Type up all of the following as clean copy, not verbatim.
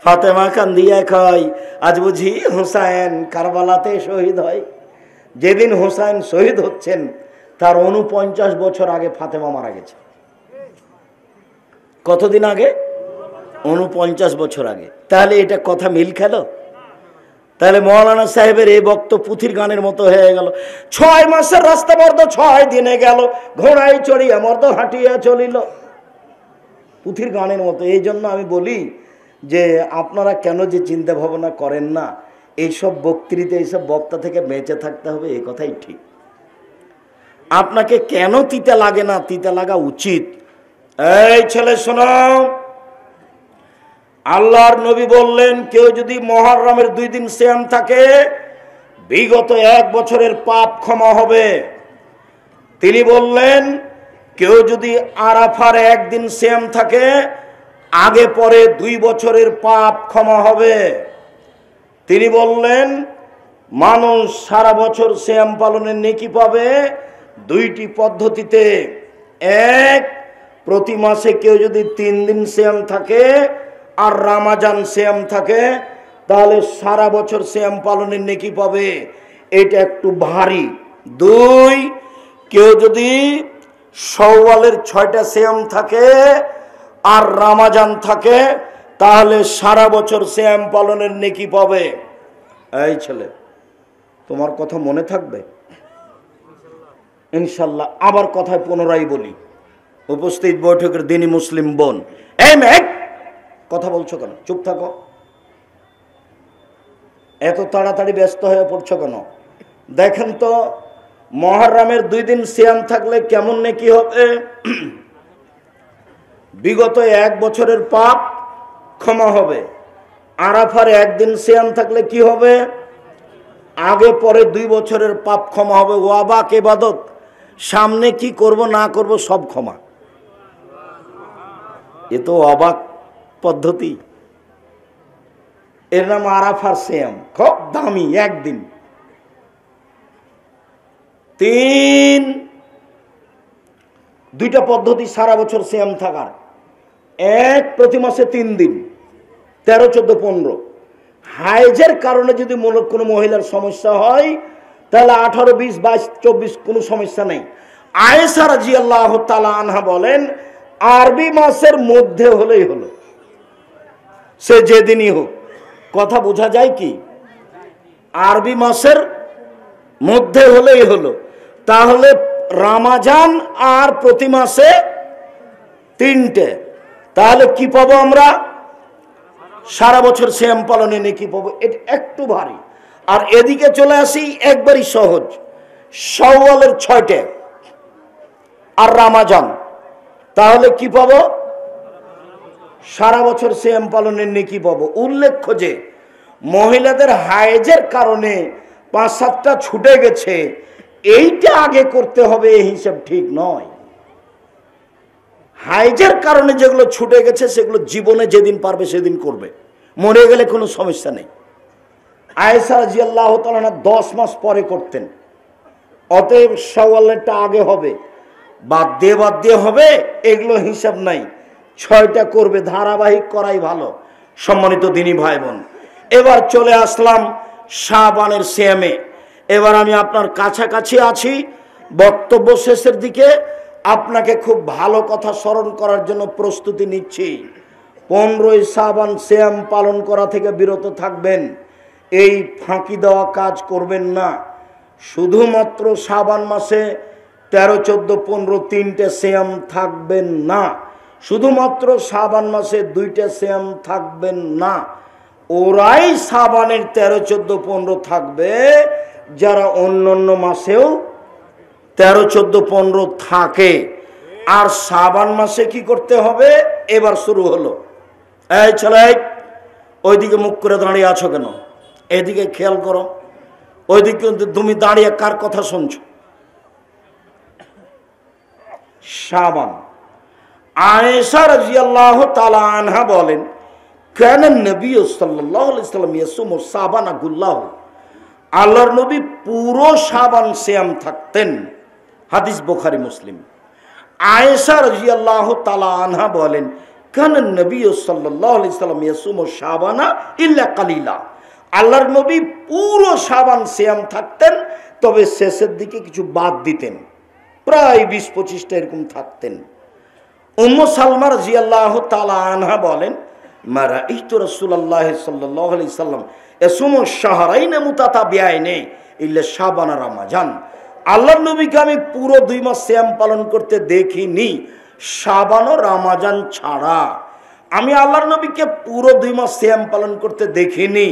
ফাতেমা কান্দিয়া কয়, আজ বুঝি হুসাইন কারবালাতে শহীদ হয়। যেদিন হুসাইন শহীদ হচ্ছেন তার ৪৯ বছর আগে ফাতেমা মারা গেছে। কতদিন আগে? ৪৯ বছর আগে। তাহলে এটা কথা মিল খেল? তাহলে মৌলানা সাহেবের এই বক্তব্য পুঁথির গানের মতো হয়ে গেল। ৬ মাসের রাস্তা মর্দ ৬ দিনে গেল, ঘোড়ায় চড়িয়া মর্দ হাঁটিয়া চলিল। পুঁথির গানের মতো। এই জন্য আমি বলি যে আপনারা কেন যে চিন্তা ভাবনা করেন না, এইসব বক্তৃতা এইসব বক্তা থেকে বেঁচে থাকতে হবে, এই কথাই ঠিক। আপনাকে কেন তিতা লাগে না? তিতা লাগা উচিত। এই ছেলে শোনো, আল্লাহর নবী বললেন কেউ যদি মুহররমের 2 দিন সিয়াম থাকে বিগত 1 বছরের পাপ ক্ষমা হবে। তিনি বললেন কেউ যদি আরাফার 1 দিন সিয়াম থাকে আগে পরে 2 বছরের পাপ ক্ষমা হবে। তিনি বললেন মানুষ সারা বছর সিয়াম পালনের নেকি পাবে 2টি পদ্ধতিতে। এক, প্রতি মাসে কেউ যদি 3 দিন সিয়াম থাকে আর রমজান সিয়াম থাকে তাহলে সারা বছর সিয়াম পালনের নেকি পাবে, এটা একটু ভারী। 2, কেউ যদি শাওয়ালের 6টা সিয়াম থাকে আর রমজান থাকে তাহলে সারা বছর সিয়াম পালনের নেকি পাবে। এই ছেলে, তোমার কথা মনে থাকবে ইনশাল্লাহ। আবার কথায় পুনরায় বলি, উপস্থিত বৈঠকের দিনী মুসলিম বোন, এই মেঘ কথা বলছো কেন? চুপ থাকো। এত তাড়াতাড়ি ব্যস্ত হয়ে পড়ছো কেন? দেখেন তো মুহররমের 2 দিন সিয়াম থাকলে কেমন নেকি হবে? বিগত 1 বছরের পাপ ক্ষমা হবে। আরাফার 1 দিন সিয়াম থাকলে কি হবে? আগে পরে 2 বছরের পাপ ক্ষমা হবে। ওয়াবাক ইবাদত, সামনে কি করব না করব সব ক্ষমা। এ তো অবাক পদ্ধতি। এর নাম আরাফার সিয়াম, খুব দামি 1 দিন। 3, 2টা পদ্ধতি সারা বছর সিয়াম থাকার। 1, প্রতি মাসে 3 দিন 13, 14, 15। হাইজের কারণে যদি কোনো মহিলার সমস্যা হয় তাহলে 18, 20, 22, 24 কোনো সমস্যা নেই। আয়েশা রাদিয়াল্লাহু তাআলা আনহা বলেন আরবি মাসের মধ্যে হলেই হলো, সে যেদিনই হোক। কথা বোঝা যায় কি? আরবি মাসের মধ্যে হলেই হলো। তাহলে রমজান আর প্রতি মাসে 3টে, তাহলে কি পাবো আমরা? সারা বছর সিয়াম পালনে নেকি পাবো। এটা একটু ভারী। আর এদিকে চলে আসি একবারই সহজ, শাওয়ালের 6টে আর রমজান, তাহলে কি পাবো? সারা বছর সিয়াম পালনের নেকি পাবো। উল্লেখ্য যে মহিলাদের হায়েজের কারণে 5-7টা ছুটে গেছে, এইটা আগে করতে হবে, এই হিসাব ঠিক নয়। হাইজের কারণে যেগুলো ছুটে গেছে সেগুলো জীবনে যেদিন পারবে সেদিন করবে, মরে গেলে কোনো সমস্যা নেই। আয়েশা রাদিয়াল্লাহু তাআলা 10 মাস পরে করতেন, অতএব শাওয়ালেরটা আগে হবে, বাদ দিয়ে হবে এগুলো হিসাব নাই। 6টা করবে, ধারাবাহিক করাই ভালো। সম্মানিত দিনী ভাই বোন, এবার চলে আসলাম শাবানের সিয়ামে। এবার আমি আপনার কাছাকাছি আছি, বক্তব্য শেষের দিকে। আপনাকে খুব ভালো কথা স্মরণ করার জন্য প্রস্তুতি নিচ্ছি। 15ই শাবান সিয়াম পালন করা থেকে বিরত থাকবেন। এই ফাঁকি দেওয়া কাজ করবেন না। শুধুমাত্র শাবান মাসে 13, 14, 15 3টে সিয়াম থাকবেন না। শুধুমাত্র শাবান মাসে 2টে সিয়াম থাকবেন না। ওরাই শাবানের 13, 14, 15 থাকবে যারা অন্যান্য মাসেও 13, 14, 15 থাকে। আর শাবান মাসে কি করতে হবে? এবার শুরু হলো। এই ছেলে, ওইদিকে মুখ করে দাঁড়িয়ে আছো কেন? এদিকে খেয়াল করো। ওইদিকে তুমি দাঁড়িয়ে কার কথা শুনছো? শাবান। আয়েশা রাদিয়াল্লাহু তাআলা আনহা বলেন কানা নবী সাল্লাল্লাহু আলাইহি ওয়াসাল্লাম ইয়াসুমু শাবানা কুল্লাহু, আল্লাহর নবী পুরো শাবান সিয়াম থাকতেন। হাদিস বুখারী মুসলিম। আয়েশা রাদিয়াল্লাহু তাআলা আনহা বলেন কানান নবী সাল্লাল্লাহু আলাইহি সাল্লাম ইয়াসুমু শাবানা ইল্লা কালিলা, আল্লাহর নবী পুরো শাবান সিয়াম থাকতেন, তবে শেষের দিকে কিছু বাদ দিতেন, প্রায় 20-25টা এরকম থাকতেন। উম্মু সালমা রাদিয়াল্লাহু তাআলা আনহা বলেন, মা রাআইতু রাসূলুল্লাহ সাল্লাল্লাহু আলাইহি সাল্লাম ইয়াসুমু শাহরাইন মুতাতাবিআইন ইল্লা শাবান আর রমাজান, আল্লাহর নবীকে আমি পুরো 2 মাস সিয়াম পালন করতে দেখিনি শাবান ও রমাজান ছাড়া। আমি আল্লাহর নবীকে পুরো 2 মাস সিয়াম পালন করতে দেখিনি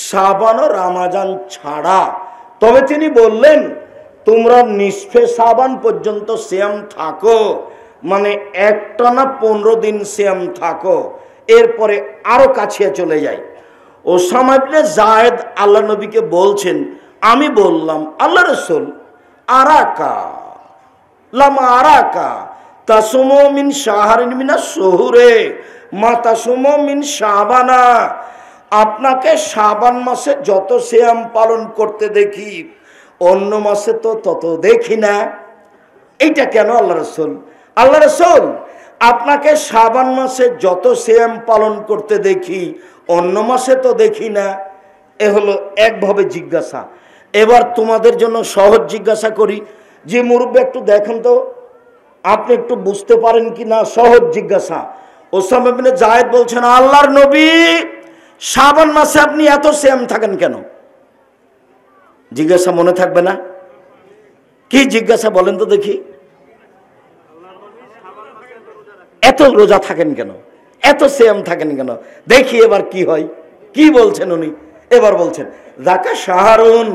শাবান ও রমাজান ছাড়া। তবে তিনি বললেন, তোমরা নিসফে শাবান পর্যন্ত সিয়াম থাকো, মানে একটানা 15 দিন সিয়াম থাকো, এরপরে আরো কাছে চলে যায়। ওসামা ইবনে যায়েদ আল্লাহ নবীকে বলছেন, আমি বললাম, আল্লাহ রাসূল আরাকা লামা আরাকা তাসুমু মিন শাহরিন মিনাশ শুহুরে মা তাসুমু মিন শাবানা, আপনাকে শাবান মাসে যত সিয়াম পালন করতে দেখি অন্য মাসে তো তত দেখি না। এইটা কেন আল্লাহ রাসূল? আল্লাহ রাসূল, আপনাকে শাবান মাসে যত সিয়াম পালন করতে দেখি অন্য মাসে তো দেখি না। এ হলো একভাবে জিজ্ঞাসা। এবার তোমাদের জন্য সহজ জিজ্ঞাসা করি, যে মুরব্বী একটু দেখেন তো আপনি একটু বুঝতে পারেন কি না, সহজ জিজ্ঞাসা। ওসামা ইবনে যায়েদ বলছেন, আল্লাহর নবী শাবান মাসে আপনি এত সিয়াম থাকেন কেন? জিজ্ঞাসা মনে থাকবে না? কি জিজ্ঞাসা বলেন তো দেখি? এত রোজা থাকেন কেন, এত সিয়াম থাকেন কেন? দেখি এবার কি হয়, কি বলছেন উনি। এবার বলছেন, যাকা শাহরুন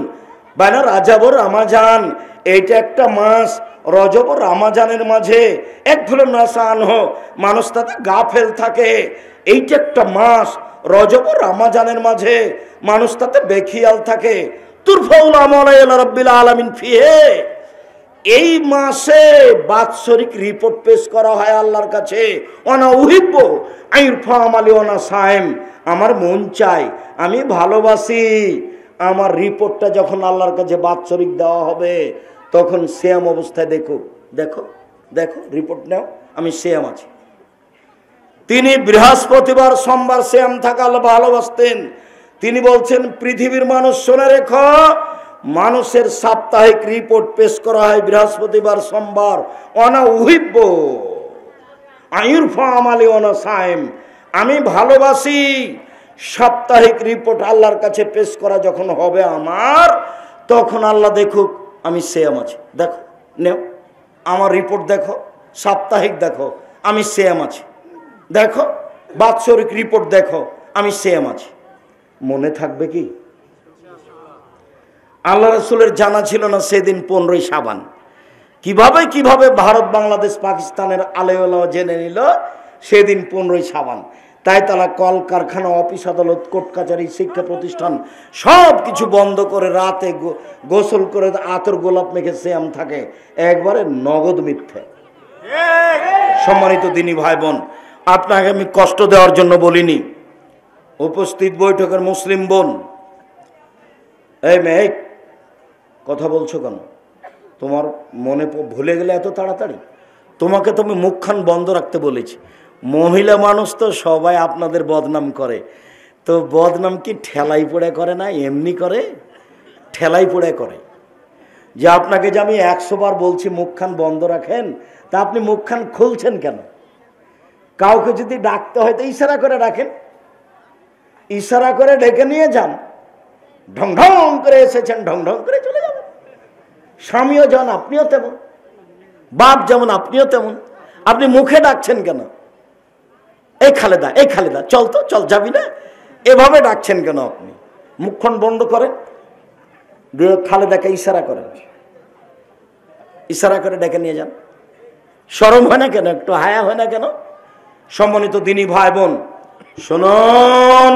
বাইনা রাজাব ও রমাজান, এইটা একটা মাস, রজব ও রমাজানের মাঝে এক ধরনের নাসান হো, মানুষ তাতে গাফেল থাকে। এইটা একটা মাস, রজব ও রমাজানের মাঝে মানুষ তাতে বেখিয়াল থাকে। তুরফাউল আমাল ইলা রাব্বিল আলামিন ফিহে, এই মাসে বাৎসরিক রিপোর্ট পেশ করা হয় আল্লাহর কাছে। ওয়ানা উহিব্বু আইরফা আমালি ওয়ানা সাইম, আমার মন চাই, আমি ভালোবাসি আমার রিপোর্টটা যখন আল্লাহর কাছে বাৎসরিক দেওয়া হবে তখন সিয়াম অবস্থায় দেখো দেখো দেখো রিপোর্ট নাও, আমি সিয়াম আছি। তিনি বৃহস্পতিবার সোমবার সিয়াম থাকা ভালোবাসতেন। তিনি বলছেন, পৃথিবীর মানুষ শুনে রেখো, মানুষের সাপ্তাহিক রিপোর্ট পেশ করা হয় বৃহস্পতিবার সোমবার। অনা উহিব্ব আইরফা আমালি ওয়ানা সাইম, আমি ভালোবাসি সাপ্তাহিক রিপোর্ট আল্লাহর কাছে পেশ করা যখন হবে আমার, তখন আল্লাহ দেখুক আমি সিয়াম আছি। দেখো নেও আমার রিপোর্ট, দেখো সাপ্তাহিক, দেখো আমি সিয়াম আছি, দেখো বাৎসরিক রিপোর্ট, দেখো আমি সিয়াম আছি। মনে থাকবে কি? আল্লাহ রাসূলের জানা ছিল না সেদিন 15ই শাবান। কিভাবে ভারত বাংলাদেশ পাকিস্তানের আলেওয়ালা জেনে নিল সেদিন 15ই শাবান। তাই তারা কলকারখানা, অফিস আদালত, কোর্ট কাচারি, শিক্ষা প্রতিষ্ঠান সব কিছু বন্ধ করে রাতে গোসল করে আতর গোলাপ মেখে সিয়াম থাকে, একবারে নগদ মিথ্যে। সম্মানিত দিনী ভাই বোন, আপনাকে আমি কষ্ট দেওয়ার জন্য বলিনি। উপস্থিত বৈঠকের মুসলিম বোন, এই মেয়ে কথা বলছো কেন? তোমার মনে ভুলে গেলে এত তাড়াতাড়ি? তোমাকে তো আমি মুখখান বন্ধ রাখতে বলেছি। মহিলা মানুষ তো সবাই আপনাদের বদনাম করে, তো বদনাম কি ঠেলাই পড়ে করে না, এমনি করে? ঠেলাই পড়ে করে। যে আপনাকে যে আমি 100 বার বলছি মুখখান বন্ধ রাখেন, তা আপনি মুখখান খুলছেন কেন? কাউকে যদি ডাকতে হয় তো ইশারা করে রাখেন, ইশারা করে ডেকে নিয়ে যান। ঢং ঢং করে এসেছেন, ঢং ঢং করে চলে যাবেন। স্বামীও যেমন আপনিও তেমন, বাপ যেমন আপনিও তেমন। আপনি মুখে ডাকছেন কেন? এই খালেদা, এই খালেদা, চল তো, চল, যাবি না? এভাবে ডাকছেন কেন আপনি? মুখখন বন্ধ করেন, খালেদাকে ইশারা করেন, ইশারা করে ডেকে নিয়ে যান। শরম হয় না কেন? একটু হায়া হয় না কেন? সম্মানিত দিনী ভাই বোন শুনুন,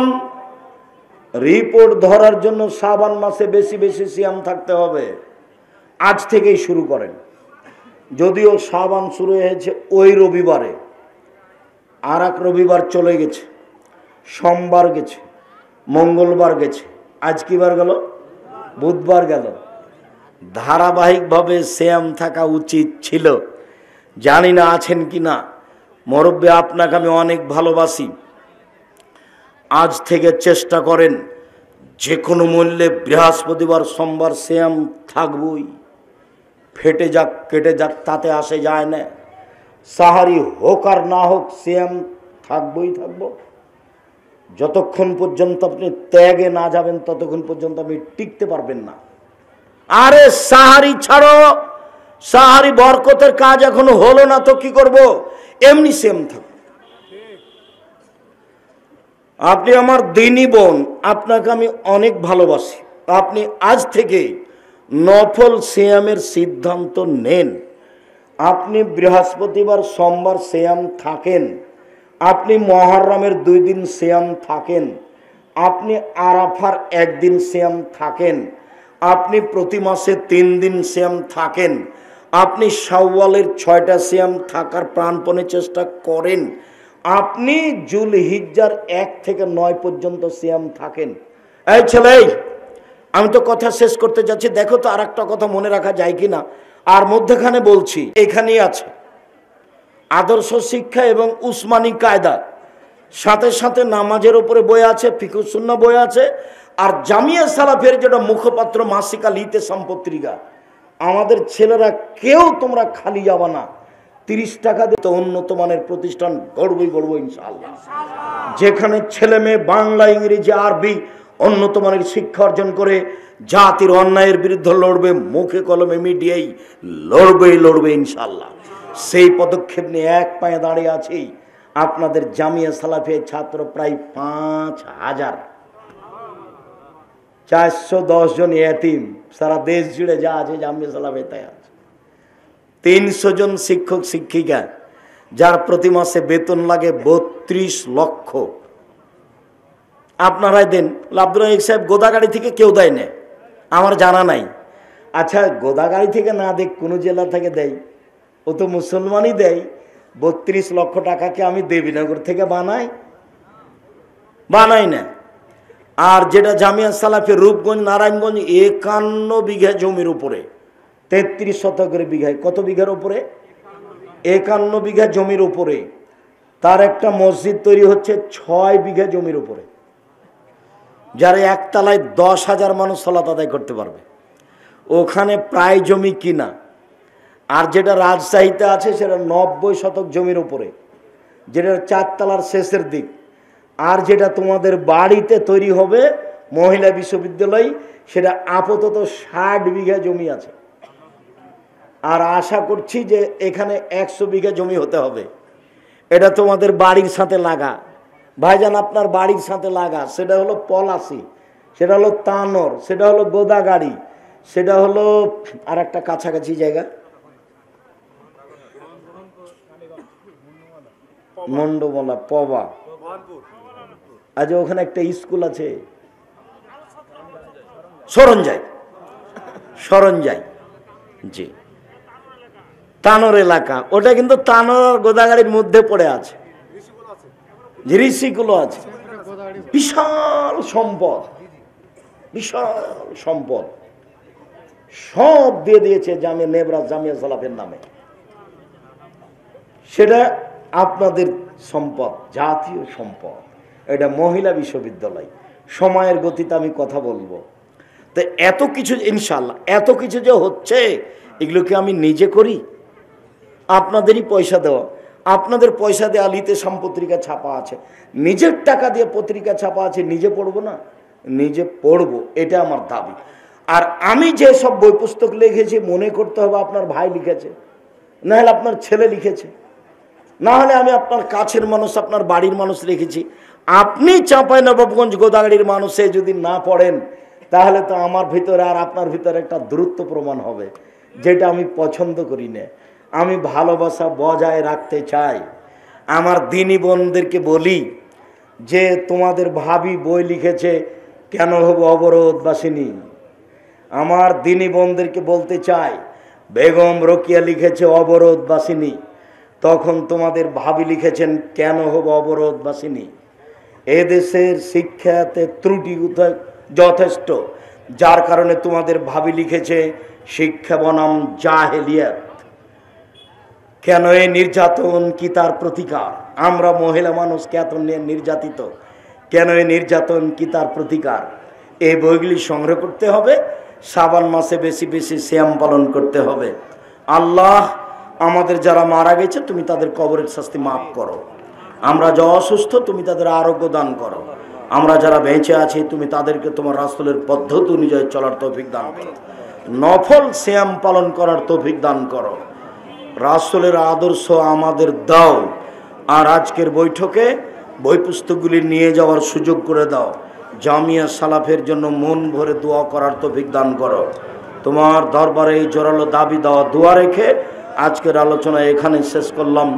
রিপোর্ট ধরার জন্য শাবান মাসে বেশি বেশি সিয়াম থাকতে হবে। আজ থেকেই শুরু করেন। যদিও শাবান শুরু হয়েছে ওই রবিবারে, আর এক রবিবার চলে গেছে, সোমবার গেছে, মঙ্গলবার গেছে, আজ কি বার গেল? বুধবার গেল। ধারাবাহিকভাবে সিয়াম থাকা উচিত ছিল। জানি না আছেন কি না, মুরব্বী, আপনাকে আমি অনেক ভালোবাসি। আজ থেকে চেষ্টা করেন যে কোনো মূল্যে বৃহস্পতিবার সোমবার সিয়াম থাকবই। ফেটে যাক কেটে যাক তাতে আসে যায় না। সাহারি হোক আর না হোক সিয়াম থাকবই থাকবো। যতক্ষণ পর্যন্ত আপনি ত্যাগে না যাবেন ততক্ষণ পর্যন্ত আপনি টিকতে পারবেন না। আরে সাহারি ছাড়ো, সাহারি বরকতের কাজ এখনো হলো না তো কি করব, এমনি সিয়াম থাকবো। আপনি আমার দিনী বোন, আপনাকে আমি অনেক ভালোবাসি। আপনি আজ থেকে নফল সিয়ামের সিদ্ধান্ত নেন। আপনি বৃহস্পতিবার সোমবার সিয়াম থাকেন, আপনি মহররমের 2 দিন সিয়াম থাকেন, আপনি আরাফার 1 দিন সিয়াম থাকেন, আপনি প্রতি মাসে 3 দিন সিয়াম থাকেন, আপনি শাওয়ালের 6টা সিয়াম থাকার প্রাণপণে চেষ্টা করেন, আপনি জুলহিজ্জার 1 থেকে 9 পর্যন্ত সিয়াম থাকেন। এই ছেলে, আমি তো কথা শেষ করতে যাচ্ছি, দেখো তো আর একটা কথা মনে রাখা যায় কিনা। আর মধ্যখানে বলছি, এখানেই আছে আদর্শ শিক্ষা এবং উসমানী কায়দা, সাথে সাথে নামাজের উপরে বই আছে, ফিকহ সুন্নাহ বই আছে, আর জামিয়া সালাফের যেটা মুখপাত্র মাসিকা লিতে সম্পত্রিকা। আমাদের ছেলেরা কেউ তোমরা খালি যাবা না, 30 টাকা দিয়ে তো উন্নত মানের প্রতিষ্ঠান গড়বই ইনশাআল্লাহ, যেখানে ছেলে মেয়ে বাংলা ইংরেজি আরবি উন্নত মানের শিক্ষা অর্জন করে জাতির অন্যায়ের বিরুদ্ধে লড়বে, মুখে কলমে মিডিয়াই লড়বে ইনশাআল্লাহ। সেই পদক্ষেপ নিয়ে এক পায়ে দাঁড়িয়ে আছি। আপনাদের জামিয়া সালাফিয়া ছাত্র প্রায় 5000, 410 জন এতিম, সারা দেশ জুড়ে যা আছে জামিয়া সালাফিয়া তাই আছে। 300 জন শিক্ষক শিক্ষিকা, যার প্রতি মাসে বেতন লাগে 32 লক্ষ। আপনারাই দেন। আব্দুল রাজ্জাক সাহেব গোদাগাড়ি থেকে কেউ দেয় না, আমার জানা নাই। আচ্ছা, গোদাগাড়ি থেকে না দেখ, কোনো জেলা থেকে দেয়, ও তো মুসলমানই দেয়। 32 লক্ষ টাকাকে আমি দেবীনগর থেকে বানাই না। আর যেটা জামিয়া সালাফি রূপগঞ্জ নারায়ণগঞ্জ 51 বিঘা জমির উপরে, 33 শতকের বিঘায়, কত বিঘার উপরে? 51 বিঘা জমির উপরে তার একটা মসজিদ তৈরি হচ্ছে 6 বিঘা জমির উপরে, যারা একতলায় 10,000 মানুষ সালাত আদায় করতে পারবে। ওখানে প্রায় জমি কিনা। আর যেটা রাজশাহীতে আছে সেটা 90 শতক জমির উপরে, যেটা 4 তলার শেষের দিক। আর যেটা তোমাদের বাড়িতে তৈরি হবে মহিলা বিশ্ববিদ্যালয়, সেটা আপাতত 60 বিঘা জমি আছে। আর আশা করছি যে এখানে 100 বিঘা জমি হতে হবে। এটা তোমাদের বাড়ির সাথে লাগা ভাইজান, আপনার বাড়ির সাথে লাগা। সেটা হলো পলাশি, সেটা হলো তানোর, সেটা হলো গোদাগাড়ি, সেটা হলো আর একটা কাছাকাছি জায়গা মন্ডবলা, পবা। আজ ওখানে একটা স্কুল আছে সরঞ্জাই, জি, তানোর এলাকা। ওটা কিন্তু তানোর আর গোদাগাড়ির মধ্যে পড়ে আছে, ঋষিগুলো আছে। বিশাল সম্পদ, সব দিয়ে দিয়েছে জামিয়া নেবরাজ জামিয়া সালাফের নামে। সেটা আপনাদের সম্পদ, জাতীয় সম্পদ। এটা মহিলা বিশ্ববিদ্যালয়। সময়ের গতিতে আমি কথা বলবো। তো এত কিছু ইনশাল্লাহ, এত কিছু যে হচ্ছে, এগুলোকে আমি নিজে করি, আপনাদেরই পয়সা দেওয়া। আপনাদের পয়সা দিয়ে আলিতে সম্পত্রিকা ছাপা আছে, নিজের টাকা দিয়ে পত্রিকা ছাপা আছে, নিজে পড়বো না? নিজে পড়বো, এটা আমার দাবি। আর আমি যে সব বই পুস্তক লিখেছি, মনে করতে হবে আপনার ভাই লিখেছে, না হলে আপনার ছেলে লিখেছে, না হলে আমি আপনার কাছের মানুষ, আপনার বাড়ির মানুষ লিখেছি। আপনি চাঁপাইনবাবগঞ্জ গোদাগাড়ির মানুষে যদি না পড়েন, তাহলে তো আমার ভিতরে আর আপনার ভিতরে একটা দূরত্ব প্রমাণ হবে, যেটা আমি পছন্দ করি না। আমি ভালোবাসা বজায় রাখতে চাই। আমার দিনী বোনদেরকে বলি যে তোমাদের ভাবি বই লিখেছে, কেন হব অবরোধবাসিনী। আমার দিনী বোনদেরকে বলতে চাই, বেগম রোকিয়া লিখেছে অবরোধবাসিনী, তখন তোমাদের ভাবি লিখেছেন কেন হব অবরোধবাসিনী। এদেশের শিক্ষাতে ত্রুটি যথেষ্ট, যার কারণে তোমাদের ভাবি লিখেছে শিক্ষা বনাম জাহেলিয়াত। কেন এই নির্যাতন, কি তার প্রতিকার? আমরা মহিলা মানুষ কেন নির্যাতিত, কেন এই নির্যাতন, কি তার প্রতিকার? এই বইগুলি সংগ্রহ করতে হবে। শ্রাবণ মাসে বেশি বেশি সিয়াম পালন করতে হবে। আল্লাহ আমাদের যারা মারা গেছে তুমি তাদের কবরের শাস্তি মাফ করো। আমরা যা অসুস্থ তুমি তাদের আরোগ্য দান করো। আমরা যারা বেঁচে আছি তুমি তাদেরকে তোমার রাসূলের পদ্ধতি অনুযায়ী চলার তৌফিক দান করো। নফল সিয়াম পালন করার তৌফিক দান করো। রাসূলের আদর্শ আমাদের দাও। আর আজকের বৈঠকে বই পুস্তকগুলি নিয়ে যাওয়ার সুযোগ করে দাও। জামিয়া সালাফের জন্য মন ভরে দোয়া করার তৌফিক দান করো। তোমার দরবারে এই জোরালো দাবি দেওয়া দোয়া রেখে আজকের আলোচনা এখানে শেষ করলাম।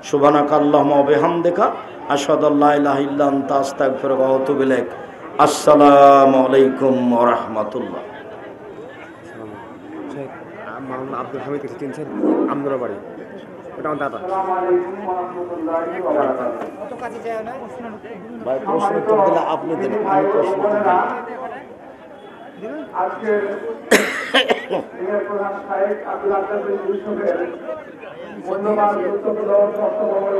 সুবহানাকা আল্লাহুম্মা ওয়া বিহামদিকা আশহাদু আল্লা ইলাহা ইল্লা আনতা আস্তাগফিরুকা ওয়া আতুবু ইলাইক। আসসালামু আলাইকুম ওয়া রাহমাতুল্লাহ। আব্দুল হামিদ চিনছেন? আমদুরা বাড়ি, ওটা আমার দাদা। ভাই প্রশ্ন উত্তর দিলে আপনি দেন, আমি প্রশ্ন উত্তর দিই। আজকে প্রধান শাহেখ আব্দুল আজহার বিন ইউসুফের মূল্যবান গুরুত্বপূর্ণ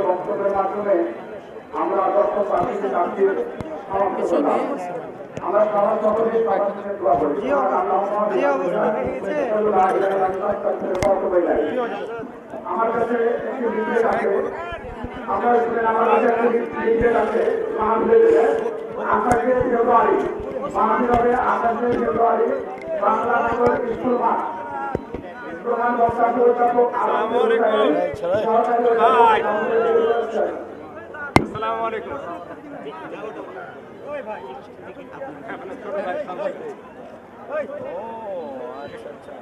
বক্তব্যের মাধ্যমে আমরা দর্শক প্রার্থীকে ডাকতে সমাপ্ত করলাম। আমরা সবার সকলে দোয়া করি। আমার কাছে একটি লিফলেট আছে, আমরা আমার কাছে একটা লিফলেট আছে মাহফিলের আকাশে ফেব্রুয়ারি, মাহফিল হবে 28 ফেব্রুয়ারি বাংলা স্কুল মাঠ। প্রধান বক্তা পরিচালক আসসালামু আলাইকুম। ওই ভাই ও আচ্ছা আচ্ছা।